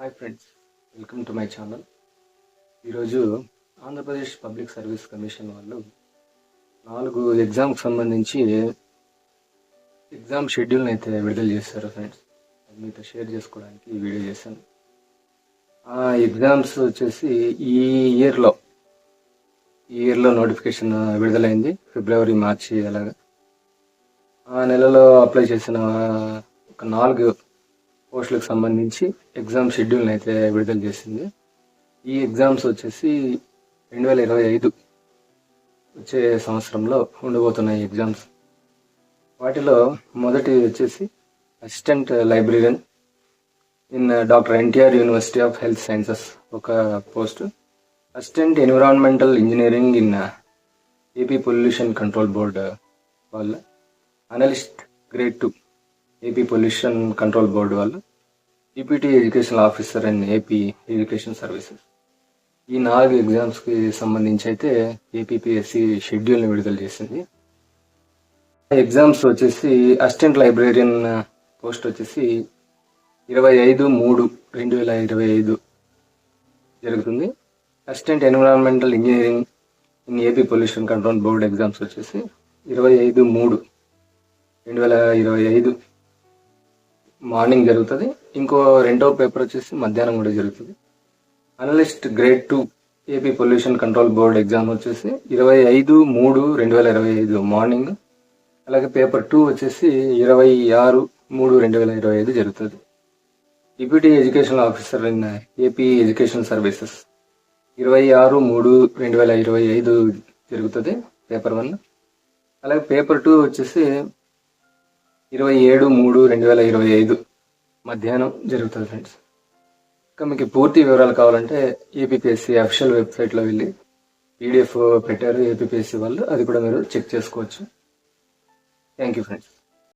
Hi friends, welcome to my channel. ఈరోజు Andhra Pradesh public service commission వాళ్ళు 4 ఎగ్జామ్కి సంబంధించి ఎగ్జామ్ షెడ్యూల్ని అయితే విడుదల చేశారు ఫ్రెండ్స్. అది మీతో షేర్ చేసుకోవడానికి ఈ వీడియో చేశాను. ఆ ఎగ్జామ్స్ వచ్చేసి ఈ ఇయర్లో నోటిఫికేషన్ విడుదలైంది. ఫిబ్రవరి, మార్చి అలాగా. ఆ నెలలో అప్లై చేసిన ఒక 4 పోస్టులకు సంబంధించి ఎగ్జామ్ షెడ్యూల్ని అయితే విడుదల చేసింది. ఈ ఎగ్జామ్స్ వచ్చేసి 2025 వచ్చే సంవత్సరంలో ఉండబోతున్నాయి ఎగ్జామ్స్. వాటిలో మొదటి వచ్చేసి assistant librarian in doctor NTR university of health sciences ఒక post. Assistant environmental engineering in AP pollution control board వాళ్ళు. Analyst grade 2 AP pollution control board వాళ్ళు. Deputy education officer and AP education services. ఈ 4 ఎగ్జామ్స్కి సంబంధించి అయితే APPSC షెడ్యూల్ని విడుదల చేసింది. Exams వచ్చేసి అసిస్టెంట్ లైబ్రేరియన్ పోస్ట్ వచ్చేసి 25/3/2025 జరుగుతుంది. Assistant environmental engineering in AP pollution control board exams వచ్చేసి 25/3/2025 మార్నింగ్ జరుగుతుంది. ఇంకో రెండో పేపర్ వచ్చేసి మధ్యాహ్నం కూడా జరుగుతుంది. Analyst grade 2 AP pollution control board exam వచ్చేసి 25/3/2025 మార్నింగ్. అలాగే పేపర్ 2 వచ్చేసి 26/3/2025 జరుగుతుంది. Deputy education officer in AP education services 26/3/2025 జరుగుతుంది పేపర్ 1. అలాగే పేపర్ 2 వచ్చేసి 27/3/2025 మధ్యాహ్నం జరుగుతుంది ఫ్రెండ్స్. ఇంకా మీకు పూర్తి వివరాలు కావాలంటే ఏపీపీఎస్సి అఫీషియల్ వెబ్సైట్లో వెళ్ళి పీడిఎఫ్ పెట్టారు ఏపీపీఎస్సి వాళ్ళు, అది కూడా మీరు చెక్ చేసుకోవచ్చు. Thank you friends.